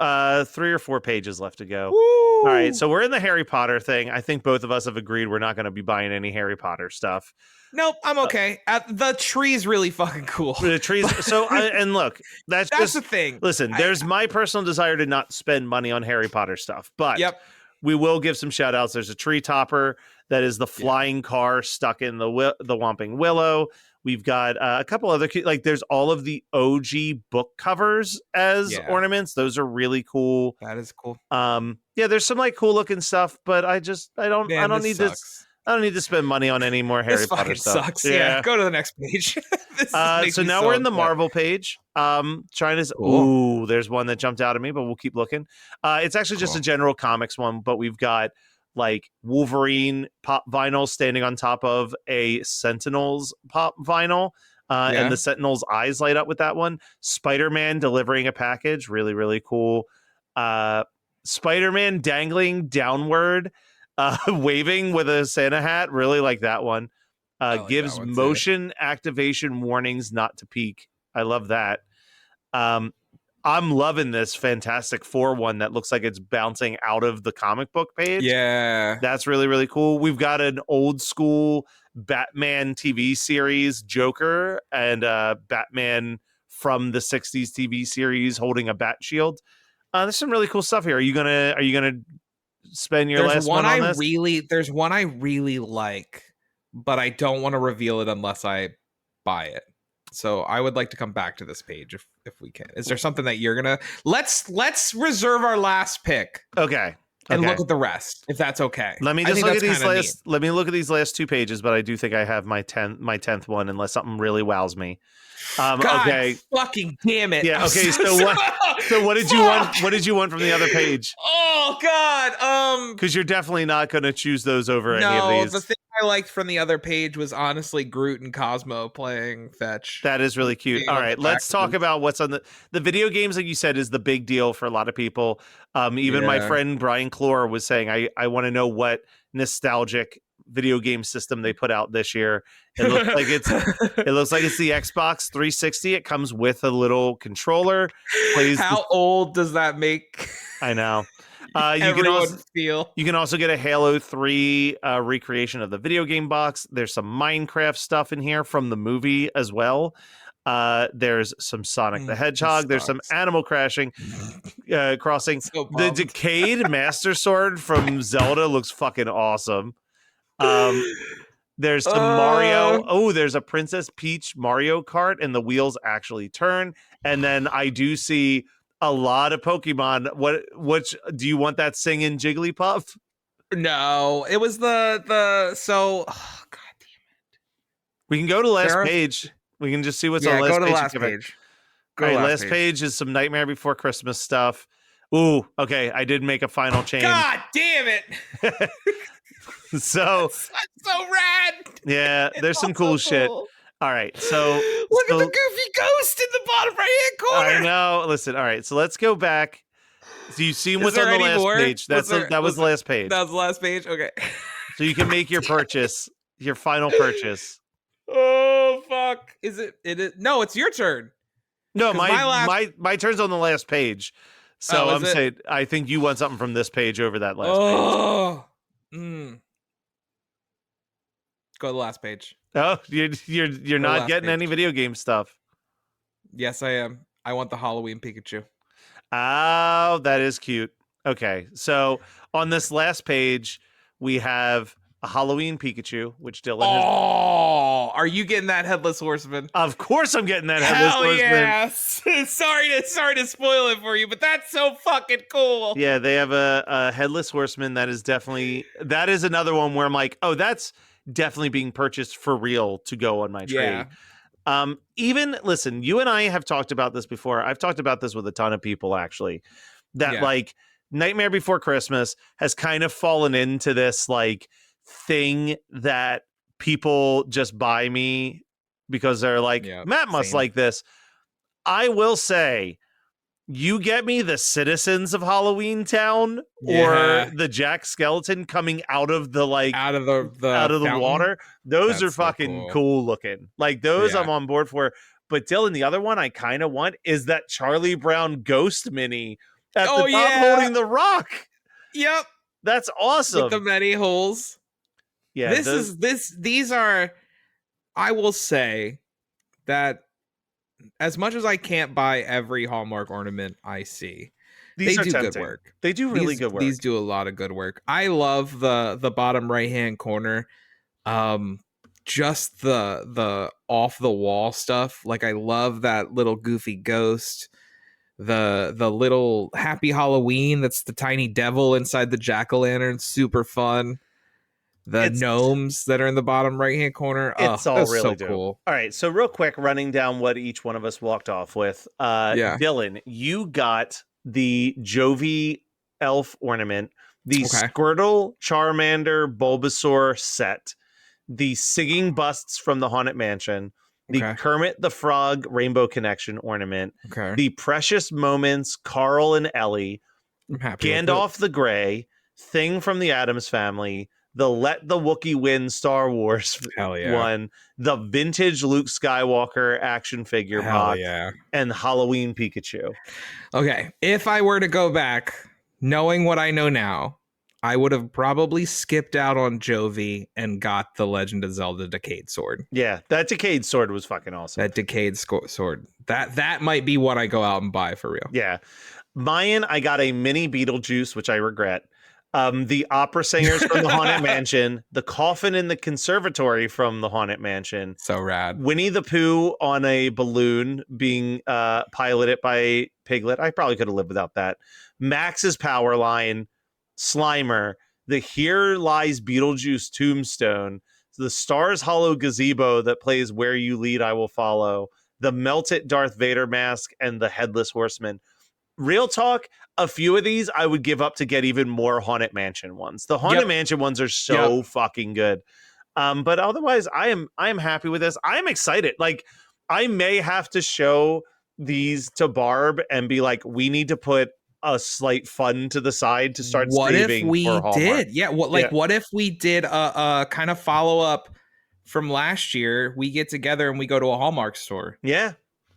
3 or 4 pages left to go. Woo! All right, so we're in the Harry Potter thing. I think both of us have agreed we're not going to be buying any Harry Potter stuff. Nope, I'm okay. The tree's really fucking cool. The trees. So, and look, that's just the thing. Listen, there's my personal desire to not spend money on Harry Potter stuff, but we will give some shout outs. There's a tree topper that is the flying car stuck in the Whomping Willow. We've got a couple other, like there's all of the OG book covers as ornaments. Those are really cool. That is cool. Yeah, there's some like cool looking stuff, but I don't need this. I don't need to spend money on any more Harry Potter stuff. Sucks. Yeah, go to the next page. So now we're in the Marvel page. Trying to. Ooh, there's one that jumped out at me, but we'll keep looking. It's actually just a general comics one, but we've got like Wolverine pop vinyl standing on top of a Sentinels pop vinyl. And the Sentinel's eyes light up with that one. Spider-Man delivering a package. Really, really cool. Spider-Man dangling downward. Waving with a Santa hat, really like that one. Gives motion activation warnings not to peek. I love that. I'm loving this Fantastic Four one that looks like it's bouncing out of the comic book page. Yeah. That's really, really cool. We've got an old school Batman TV series Joker and Batman from the 60s TV series holding a bat shield. There's some really cool stuff here. Are you gonna spend your last one on this? There's one I really like, but I don't want to reveal it unless I buy it. So I would like to come back to this page if we can. Is there something that you're gonna let's reserve our last pick? Okay. And look at the rest, if that's okay. Let me just look at these last. Let me look at these last 2 pages, but I do think I have my 10th one, unless something really wows me. God, okay. Fucking damn it. Yeah. Okay. So what did you want? What did you want from the other page? Oh God. Because you're definitely not going to choose those over any of these. The thing I liked from the other page was honestly Groot and Cosmo playing fetch. That is really cute. All right, let's talk about what's on the video games. Like you said, is the big deal for a lot of people. Even my friend Brian Clore was saying, I want to know what nostalgic video game system they put out this year. It looks like it's the Xbox 360. It comes with a little controller. How old does that make? I know. You can also get a Halo 3 recreation of the video game box. There's some Minecraft stuff in here from the movie as well. There's some Sonic the Hedgehog. There's some Animal Crossing. The decayed Master Sword from Zelda looks fucking awesome. There's some Mario. Oh, there's a Princess Peach Mario Kart, and the wheels actually turn. And then I do see a lot of Pokemon. Which do you want that singing Jigglypuff? No, it was God damn it. We can go to last page. We can just see what's on go to last page. Go All right, last page is some Nightmare Before Christmas stuff. Ooh, okay. I did make a final change. God damn it. So rad. Yeah, there's some cool shit. All right, so look at the goofy ghost in the bottom right hand corner. I know. Listen, all right, so let's go back. So you've seen what's on the last page. That was the last page. That was the last page. Okay. So you can make your purchase, your final purchase. Oh fuck! Is it? It is. No, it's your turn. No, 'Cause my last- my turn's on the last page. So Oh, I'm is it? saying I think you want something from this page over that last page. Oh. Go to the last page. Oh, you're not last getting page. any video game stuff. Yes, I am. I want the Halloween Pikachu. Oh, that is cute. Okay, so on this last page, we have a Halloween Pikachu, which Dylan has. Oh, are you getting that Headless Horseman? Of course, I'm getting that Headless Hell Horseman. yes! sorry to spoil it for you, but that's so fucking cool. Yeah, they have a Headless Horseman that is another one where I'm like, oh, that's definitely being purchased for real to go on my tree. Yeah. Even listen, you and I have talked about this before. I've talked about this with a ton of people actually. That like Nightmare Before Christmas has kind of fallen into this like thing that people just buy me because they're like, Matt must like this. I will say, you get me the citizens of Halloween Town or the Jack Skeleton coming out of the out of the water. Those are fucking cool looking. Like those I'm on board for. But Dylan, the other one I kind of want is that Charlie Brown ghost mini at the top holding the rock. Yep. That's awesome. With the many holes. Yeah. These are, I will say that as much as I can't buy every Hallmark ornament I see, they do good work. They do really good work. These do a lot of good work. I love the bottom right hand corner. Just the off the wall stuff. Like I love that little goofy ghost. The little Happy Halloween that's the tiny devil inside the jack-o'-lantern, super fun. The gnomes that are in the bottom right hand corner, it's all really so dope. cool. All right, so real quick, running down what each one of us walked off with. Dylan, you got the Jovi elf ornament, the Squirtle, Charmander, Bulbasaur set, the singing busts from the Haunted Mansion, the Kermit the Frog Rainbow Connection ornament, the Precious Moments Carl and Ellie, Gandalf the Grey, Thing from the Addams Family, the Let the Wookiee Win Star Wars one, the vintage Luke Skywalker action figure box, and Halloween Pikachu. Okay, if I were to go back, knowing what I know now, I would have probably skipped out on Jovi and got the Legend of Zelda Decade Sword. Yeah, that Decade Sword was fucking awesome. That Decade Sword. That might be what I go out and buy for real. Yeah. Mine, I got a mini Beetlejuice, which I regret. The opera singers from the Haunted Mansion, the coffin in the conservatory from the Haunted Mansion. So rad. Winnie the Pooh on a balloon being piloted by Piglet. I probably could have lived without that. Max's power line, Slimer, the Here Lies Beetlejuice tombstone, the Stars Hollow gazebo that plays Where You Lead, I Will Follow, the melted Darth Vader mask, and the Headless Horseman. Real talk, a few of these I would give up to get even more Haunted Mansion ones. The Haunted Mansion ones are so fucking good. But otherwise, I am happy with this. I'm excited. Like, I may have to show these to Barb and be like, we need to put a slight fund to the side to start saving for Hallmark. What if we did a kind of follow up from last year? We get together and we go to a Hallmark store. Yeah.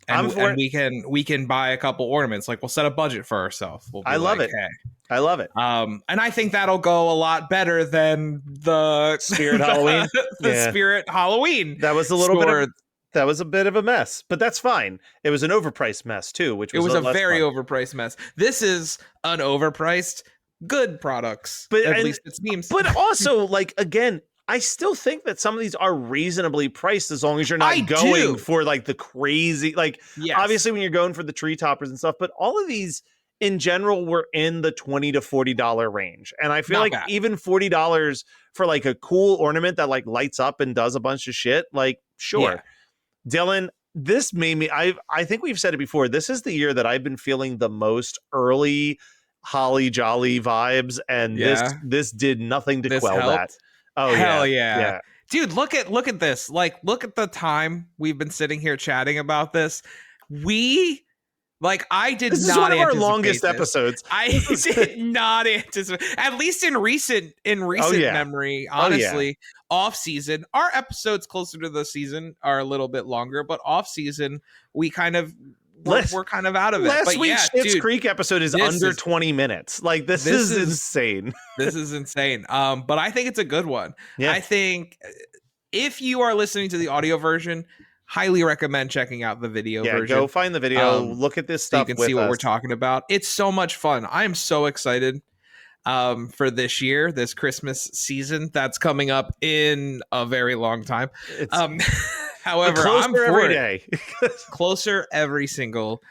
And we can buy a couple ornaments. Like, we'll set a budget for ourselves. We'll I love it. Hey. I love it. And I think that'll go a lot better than the Spirit Halloween. Spirit Halloween. That was a bit of a mess, but that's fine. It was an overpriced mess too, which was a very overpriced mess. This is an overpriced good products, but at least it seems. But also, like, again, I still think that some of these are reasonably priced as long as you're not going for like the crazy, like obviously when you're going for the tree toppers and stuff, but all of these in general were in the $20 to $40 range. And I feel even $40 for like a cool ornament that like lights up and does a bunch of shit, like sure. Yeah. Dylan, this made me, I think we've said it before, this is the year that I've been feeling the most early Holly Jolly vibes, and this did nothing to quell that. Oh, hell yeah. Dude, look at this. Like, look at the time we've been sitting here chatting about this. We Like, I did This is not one of our anticipate longest this. episodes. I did not anticipate, at least in recent memory, honestly. Off season, our episodes closer to the season are a little bit longer, but off season, we kind of we're kind of out of it. Last But week's yeah, Schitt's dude, Creek episode is under 20 minutes. Like, this is insane. This is insane. But I think it's a good one. Yeah. I think if you are listening to the audio version, highly recommend checking out the video version. Go find the video, look at this so stuff you can see with what us. we're talking about. It's so much fun. I am so excited for this year, this Christmas season that's coming up in a very long time. However, I'm for every it. day. Closer every single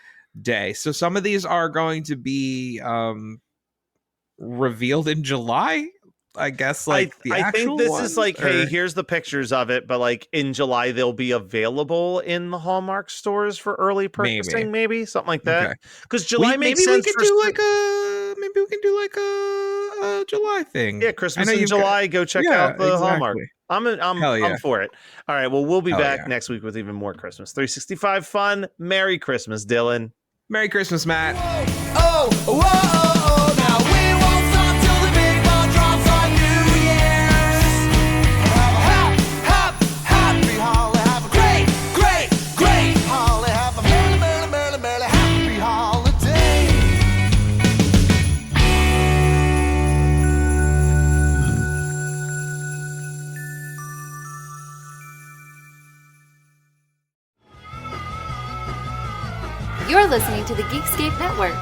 day. So some of these are going to be revealed in July. I guess I think this is like, or... hey, here's the pictures of it, but like in July they'll be available in the Hallmark stores for early purchasing, maybe something like that. Because July makes sense. Maybe we can do like a July thing. Yeah, Christmas in July. Go check out the Hallmark. I'm for it. All right, well, we'll be back next week with even more Christmas 365 fun. Merry Christmas, Dylan. Merry Christmas, Matt. Oh, whoa, oh, now we won't stop till the big ball drops on New Year's. Happy holly, have a great holly, have a merry happy holiday. You're listening to the Geekscape Network.